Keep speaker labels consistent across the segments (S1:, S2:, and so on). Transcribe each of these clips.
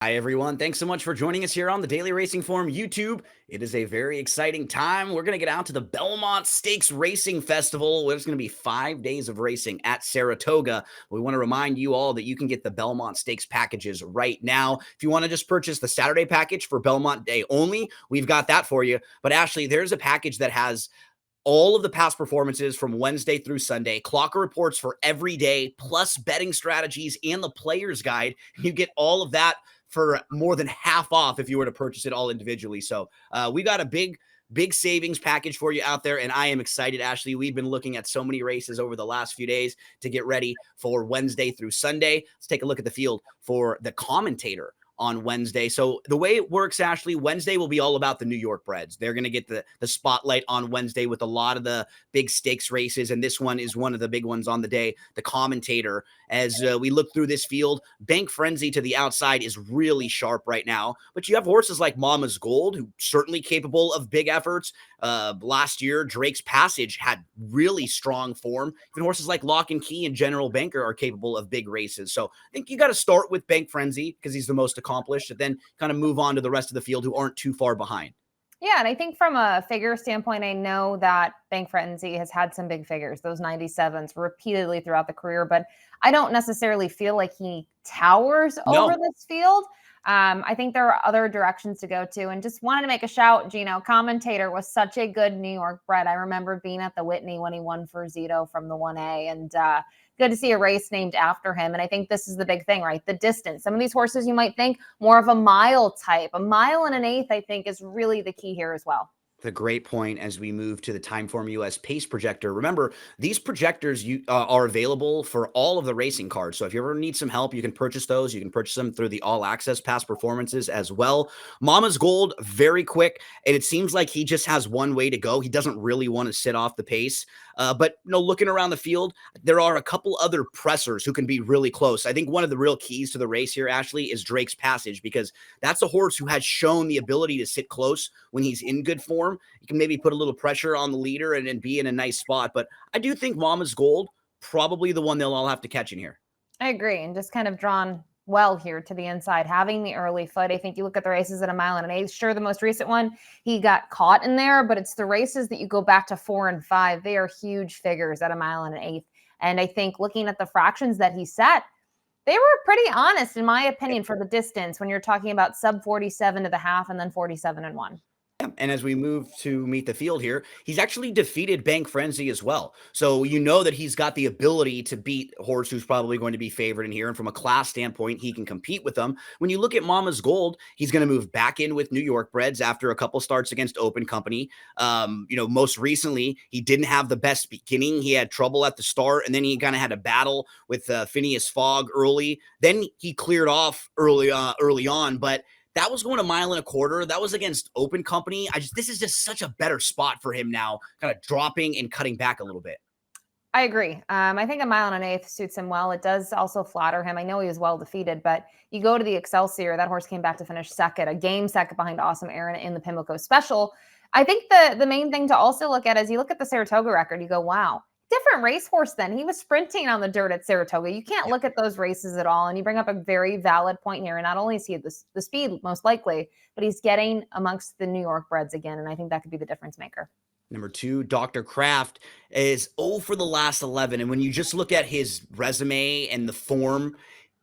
S1: Hi, everyone. Thanks so much for joining us here on the Daily Racing Form YouTube. It is a very exciting time. We're going to get out to the Belmont Stakes Racing Festival. There's going to be 5 days of racing at Saratoga. We want to remind you all that you can get the Belmont Stakes packages right now. If you want to just purchase the Saturday package for Belmont Day only, we've got that for you. But Ashley, there's a package that has all of the past performances from Wednesday through Sunday, clocker reports for every day, plus betting strategies and the player's guide. You get all of that for more than half off if you were to purchase it all individually. So we got a big savings package for you out there, and I am excited, Ashley. We've been looking at so many races over the last few days to get ready for Wednesday through Sunday. Let's take a look at the field for the Commentator on Wednesday. So the way it works, Ashley, Wednesday will be all about the New York breds. They're going to get the spotlight on Wednesday with a lot of the big stakes races, and this one is one of the big ones on the day, the Commentator. As we look through this field, Bank Frenzy to the outside is really sharp right now, but you have horses like Mama's Gold, who certainly capable of big efforts. Last year, Drake's Passage had really strong form. Even horses like Lock and Key and General Banker are capable of big races. So I think you got to start with Bank Frenzy because he's the most accomplished, and then kind of move on to the rest of the field who aren't too far behind.
S2: Yeah, and I think from a figure standpoint, I know that Bank Frenzy has had some big figures, those 97s repeatedly throughout the career, but I don't necessarily feel like he towers over this field. I think there are other directions to go to, and just wanted to make a shout, Gino. Commentator was such a good New York bred. I remember being at the Whitney when he won for Zito from the 1A, and good to see a race named after him. And I think this is the big thing, right? The distance. Some of these horses you might think more of a mile type. A mile and an eighth, I think, is really the key here as well.
S1: The great point as we move to the Timeform US Pace Projector. Remember, these projectors are available for all of the racing cards. So if you ever need some help, you can purchase those. You can purchase them through the All Access Past Performances as well. Mama's Gold, very quick, and it seems like he just has one way to go. He doesn't really want to sit off the pace. But looking around the field, there are a couple other pressers who can be really close. I think one of the real keys to the race here, Ashley, is Drake's Passage, because that's a horse who has shown the ability to sit close when he's in good form. You can maybe put a little pressure on the leader and be in a nice spot. But I do think Mama's Gold, probably the one they'll all have to catch in here.
S2: I agree. And just kind of drawn well here to the inside, having the early foot. I think you look at the races at a mile and an eighth. Sure, the most recent one, he got caught in there, but it's the races that you go back to 4 and 5. They are huge figures at a mile and an eighth. And I think looking at the fractions that he set, they were pretty honest, in my opinion, for the distance when you're talking about sub 47 to the half and then 47 and 1.
S1: And as we move to meet the field here, he's actually defeated Bank Frenzy as well. So you know that he's got the ability to beat a horse who's probably going to be favored in here. And from a class standpoint, he can compete with them. When you look at Mama's Gold, he's going to move back in with New York breds after a couple starts against Open Company. Most recently, he didn't have the best beginning. He had trouble at the start, and then he kind of had a battle with Phineas Fogg early. Then he cleared off early on, but that was going a mile and a quarter. That was against Open Company. This is just such a better spot for him now, kind of dropping and cutting back a little bit.
S2: I agree. I think a mile and an eighth suits him well. It does also flatter him. I know he was well defeated, but you go to the Excelsior, that horse came back to finish second, a game second behind Awesome Aaron in the Pimlico Special. I think the main thing to also look at is you look at the Saratoga record, you go, wow, different racehorse then. He was sprinting on the dirt at Saratoga. You can't look at those races at all. And you bring up a very valid point here. And not only is he the speed, most likely, but he's getting amongst the New York breds again. And I think that could be the difference maker.
S1: Number 2, Dr. Kraft is 0 for the last 11. And when you just look at his resume and the form,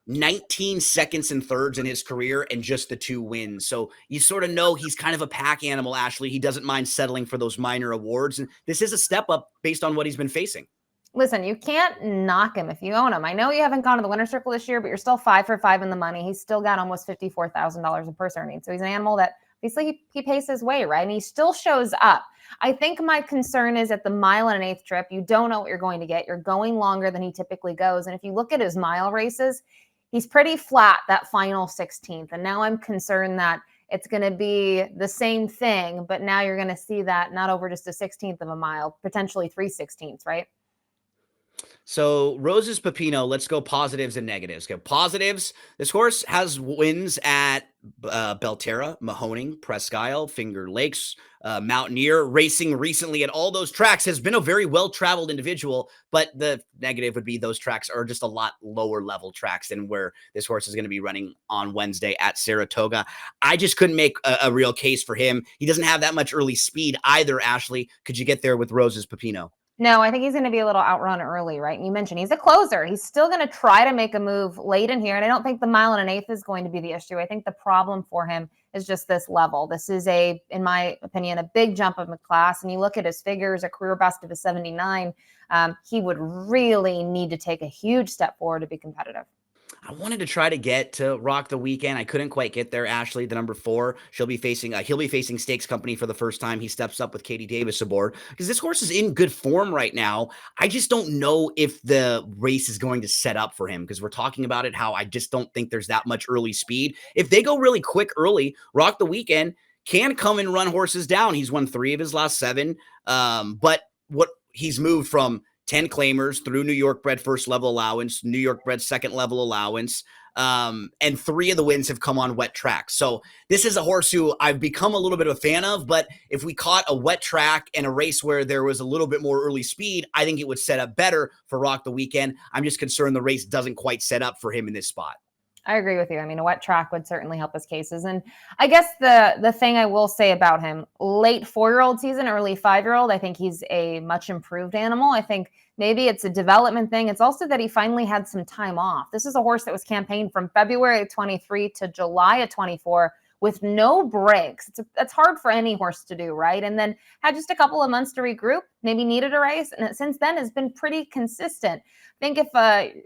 S1: 19 seconds and thirds in his career and just the 2 wins. So you sort of know he's kind of a pack animal, Ashley. He doesn't mind settling for those minor awards. And this is a step up based on what he's been facing.
S2: Listen, you can't knock him if you own him. I know you haven't gone to the winner's circle this year, but you're still 5 for 5 in the money. He's still got almost $54,000 in purse earnings. So he's an animal that obviously he pays his way, right? And he still shows up. I think my concern is at the mile and an eighth trip, you don't know what you're going to get. You're going longer than he typically goes. And if you look at his mile races, he's pretty flat that final 16th. And now I'm concerned that it's going to be the same thing, but now you're going to see that not over just a 16th of a mile, potentially 3/16ths, right?
S1: So Rose's Pino, let's go positives and negatives. Okay, positives, this horse has wins at Belterra, Mahoning, Presque Isle, Finger Lakes, Mountaineer. Racing recently at all those tracks has been a very well-traveled individual, but the negative would be those tracks are just a lot lower level tracks than where this horse is going to be running on Wednesday at Saratoga. I just couldn't make a real case for him. He doesn't have that much early speed either, Ashley. Could you get there with Rose's Pino?
S2: No, I think he's going to be a little outrun early, right? And you mentioned he's a closer. He's still going to try to make a move late in here. And I don't think the 1.125 miles is going to be the issue. I think the problem for him is just this level. This is in my opinion, a big jump of a class. And you look at his figures, a career best of a 79. He would really need to take a huge step forward to be competitive.
S1: I wanted to try to get to Rock the Weekend. I couldn't quite get there. Ashley, the number 4, he'll be facing Stakes Company for the first time. He steps up with Katie Davis aboard because this horse is in good form right now. I just don't know if the race is going to set up for him because we're talking about it, how I just don't think there's that much early speed. If they go really quick early, Rock the Weekend can come and run horses down. He's won 3 of his last 7. But what he's moved from 10 claimers through New York bred first level allowance, New York bred second level allowance, and 3 of the wins have come on wet tracks. So this is a horse who I've become a little bit of a fan of, but if we caught a wet track and a race where there was a little bit more early speed, I think it would set up better for Rock the Weekend. I'm just concerned the race doesn't quite set up for him in this spot.
S2: I agree with you. I mean, a wet track would certainly help his cases. And I guess the thing I will say about him, late 4-year-old season, early 5-year-old, I think he's a much improved animal. I think maybe it's a development thing. It's also that he finally had some time off. This is a horse that was campaigned from February of 23 to July of 24 with no breaks. That's hard for any horse to do, right? And then had just a couple of months to regroup, maybe needed a race, and since then has been pretty consistent. I think if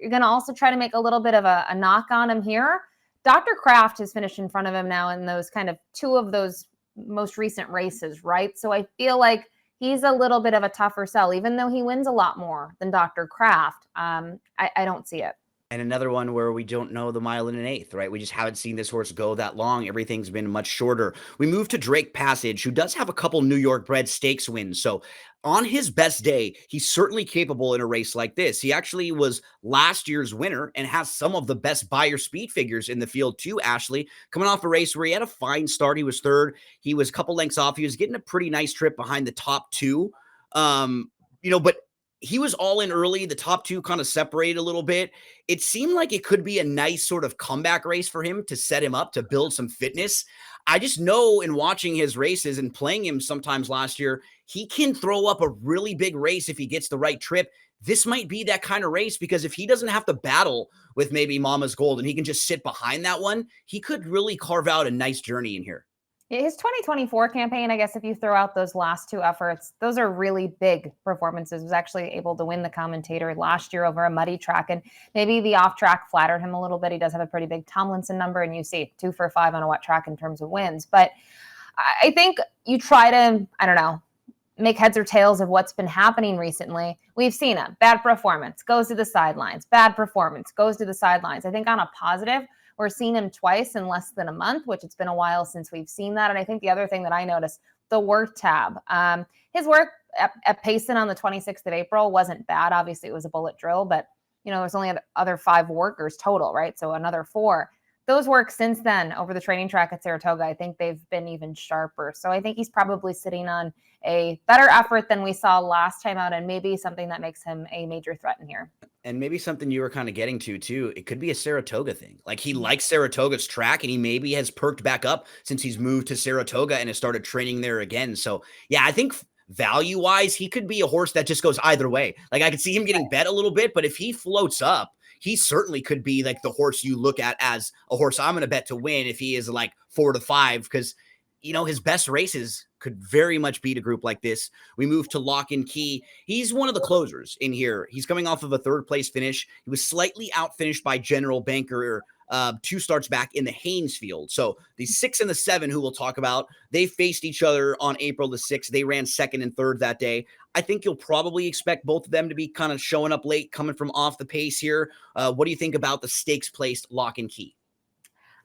S2: you're going to also try to make a little bit of a knock on him here, Dr. Kraft has finished in front of him now in those kind of 2 of those most recent races, right? So I feel like he's a little bit of a tougher sell, even though he wins a lot more than Dr. Kraft. I don't see it.
S1: And another one where we don't know the 1.125 miles, right? We just haven't seen this horse go that long. Everything's been much shorter. We move to Drake Passage, who does have a couple New York bred stakes wins. So on his best day, he's certainly capable in a race like this. He actually was last year's winner and has some of the best buyer speed figures in the field too, Ashley. Coming off a race where he had a fine start. He was 3rd. He was a couple lengths off. He was getting a pretty nice trip behind the top 2. But he was all in early. The top 2 kind of separated a little bit. It seemed like it could be a nice sort of comeback race for him to set him up to build some fitness. I just know in watching his races and playing him sometimes last year, he can throw up a really big race if he gets the right trip. This might be that kind of race because if he doesn't have to battle with maybe Mama's Gold and he can just sit behind that one, he could really carve out a nice journey in here.
S2: His 2024 campaign, I guess if you throw out those last 2 efforts, those are really big performances. He was actually able to win the Commentator last year over a muddy track, and maybe the off track flattered him a little bit. He does have a pretty big Tomlinson number, and you see 2 for 5 on a wet track in terms of wins. But I think you try to, I don't know, make heads or tails of what's been happening recently. We've seen a bad performance, goes to the sidelines, bad performance, goes to the sidelines. I think on a positive, we're seeing him twice in less than a month, which it's been a while since we've seen that. And I think the other thing that I noticed, the work tab. His work at Payson on the 26th of April wasn't bad. Obviously, it was a bullet drill, but there's only other 5 workers total, right? So another 4. Those works since then over the training track at Saratoga, I think they've been even sharper. So I think he's probably sitting on a better effort than we saw last time out, and maybe something that makes him a major threat in here.
S1: And maybe something you were kind of getting to too. It could be a Saratoga thing. Like he likes Saratoga's track and he maybe has perked back up since he's moved to Saratoga and has started training there again. So yeah, I think value wise, he could be a horse that just goes either way. Like I could see him getting bet a little bit, but if he floats up, he certainly could be like the horse you look at as a horse I'm going to bet to win if he is like 4 to 5, because his best races could very much beat a group like this. We move to Lock and Key. He's one of the closers in here. He's coming off of a 3rd place finish. He was slightly outfinished by General Banker 2 starts back in the Haynes field. So the 6 and the 7, who we'll talk about, they faced each other on April the 6th. They ran 2nd and 3rd that day. I think you'll probably expect both of them to be kind of showing up late, coming from off the pace here. What do you think about the stakes placed Lock and Key?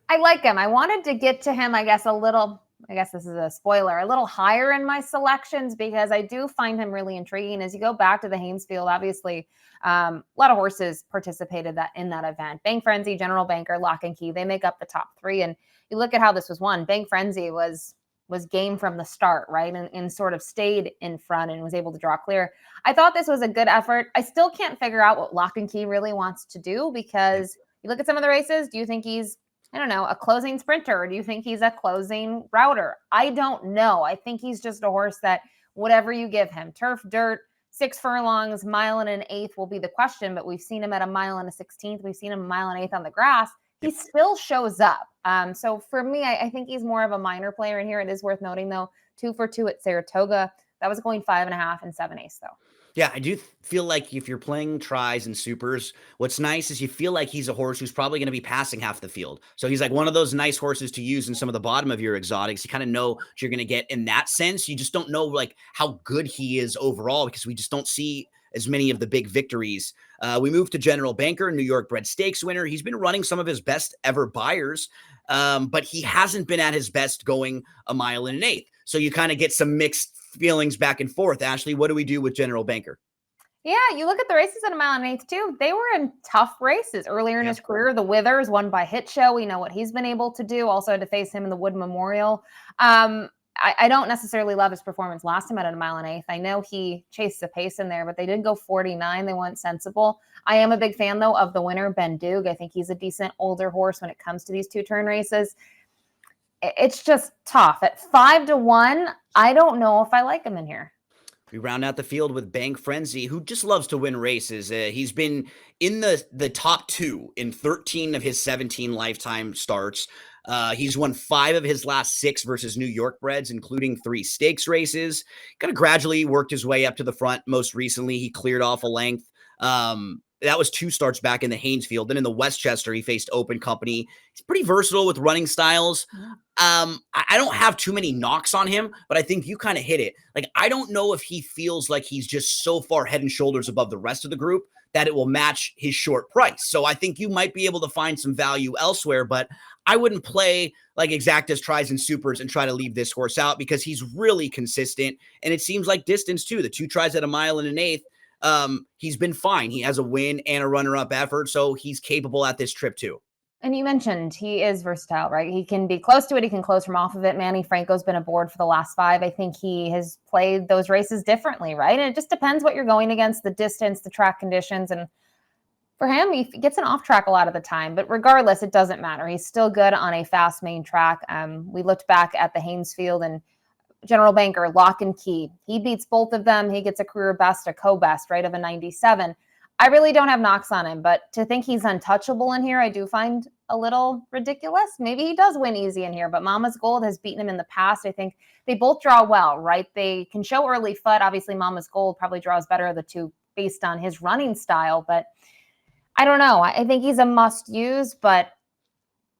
S2: I like him. I wanted to get to him, I guess, a little I guess this is a spoiler, a little higher in my selections because I do find him really intriguing. As you go back to the Haynesfield, obviously, a lot of horses participated in that event. Bank Frenzy, General Banker, Lock and Key, they make up the top three. And you look at how this was won. Bank Frenzy was game from the start, right? And sort of stayed in front and was able to draw clear. I thought this was a good effort. I still can't figure out what Lock and Key really wants to do because you look at some of the races, do you think he's, I don't know, a closing sprinter? Or do you think he's a closing router? I don't know. I think he's just a horse that whatever you give him, turf, dirt, 6 furlongs, mile and an eighth will be the question, but we've seen him at a mile and a 16th. We've seen him a mile and an eighth on the grass. He still shows up. So for me, I think he's more of a minor player in here. It is worth noting, though, 2 for 2 at Saratoga. That was going 5.5 and 7/8, though.
S1: Yeah, I do feel like if you're playing tries and supers, what's nice is you feel like he's a horse who's probably going to be passing half the field. So he's like one of those nice horses to use in some of the bottom of your exotics. You kind of know what you're going to get in that sense. You just don't know like how good he is overall because we just don't see as many of the big victories. We moved to General Banker, New York bred stakes winner. He's been running some of his best ever buyers, but he hasn't been at his best going a mile and an eighth. So you kind of get some mixed feelings back and forth. Ashley, what do we do with General Banker?
S2: Yeah, you look at the races at a mile and an eighth too. They were in tough races earlier in his career. The Withers won by Hit Show. We know what he's been able to do. Also to face him in the Wood Memorial. I don't necessarily love his performance last time at a mile and an eighth. I know he chased the pace in there, but they did go 49. They went sensible. I am a big fan, though, of the winner, Ben Doog. I think he's a decent older horse when it comes to these 2-turn races. It's just tough. At 5 to 1, I don't know if I like him in here.
S1: We round out the field with Bank Frenzy, who just loves to win races. He's been in the top 2 in 13 of his 17 lifetime starts. He's won 5 of his last 6 versus New York breds, including 3 stakes races. Kind of gradually worked his way up to the front. Most recently, he cleared off a length. That was 2 starts back in the Haynesfield. Then in the Westchester, he faced Open Company. He's pretty versatile with running styles. I don't have too many knocks on him, but I think you kind of hit it. Like, I don't know if he feels like he's just so far head and shoulders above the rest of the group that it will match his short price. So I think you might be able to find some value elsewhere, but I wouldn't play like exactas, tries, and supers and try to leave this horse out because he's really consistent. And it seems like distance too. The 2 tries at a mile and an eighth. He's been fine. He has a win and a runner-up effort, so he's capable at this trip too.
S2: And you mentioned he is versatile, right? He can be close to it. He can close from off of it. Manny Franco's been aboard for the last 5. I think he has played those races differently, right? And it just depends what you're going against, the distance, the track conditions. And for him, he gets an off track a lot of the time. But regardless, it doesn't matter. He's still good on a fast main track. We looked back at the Haynesfield and General Banker, Lock and Key. He beats both of them. He gets a career best, a co-best, right, of a 97. I really don't have knocks on him, but to think he's untouchable in here, I do find a little ridiculous. Maybe he does win easy in here, but Mama's Gold has beaten him in the past. I think they both draw well, right? They can show early foot. Obviously, Mama's Gold probably draws better of the 2 based on his running style, but I don't know. I think he's a must-use, but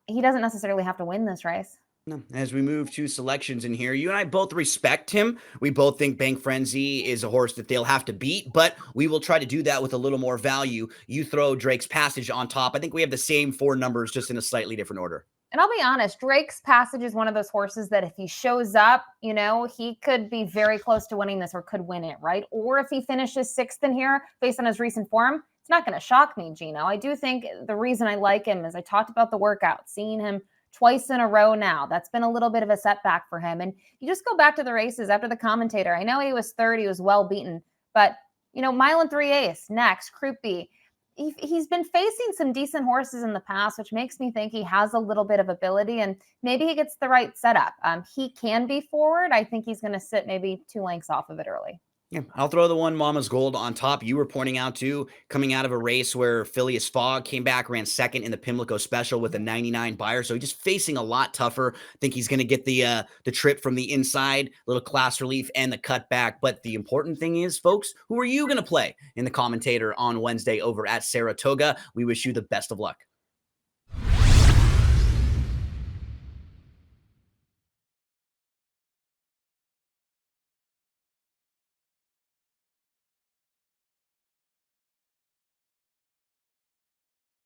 S2: he doesn't necessarily have to win this race.
S1: No. As we move to selections in here, you and I both respect him. We both think Bank Frenzy is a horse that they'll have to beat, but we will try to do that with a little more value. You throw Drake's Passage on top. I think we have the same 4 numbers, just in a slightly different order.
S2: And I'll be honest, Drake's Passage is one of those horses that if he shows up, you know, he could be very close to winning this or could win it, right? Or if he finishes 6th in here based on his recent form, it's not going to shock me, Gino. I do think the reason I like him is I talked about the workout, seeing him twice in a row now. That's been a little bit of a setback for him. And you just go back to the races after the Commentator. I know he was 3rd. He was well beaten. But, you know, mile and 3/8, next, Croupy. He's been facing some decent horses in the past, which makes me think he has a little bit of ability. And maybe he gets the right setup. He can be forward. I think he's going to sit maybe 2 lengths off of it early.
S1: Yeah, I'll throw the one Mama's Gold on top. You were pointing out too, coming out of a race where Phileas Fogg came back, ran 2nd in the Pimlico Special with a 99 buyer. So he's just facing a lot tougher. I think he's going to get the trip from the inside, little class relief and the cutback. But the important thing is, folks, who are you going to play in the Commentator on Wednesday over at Saratoga? We wish you the best of luck.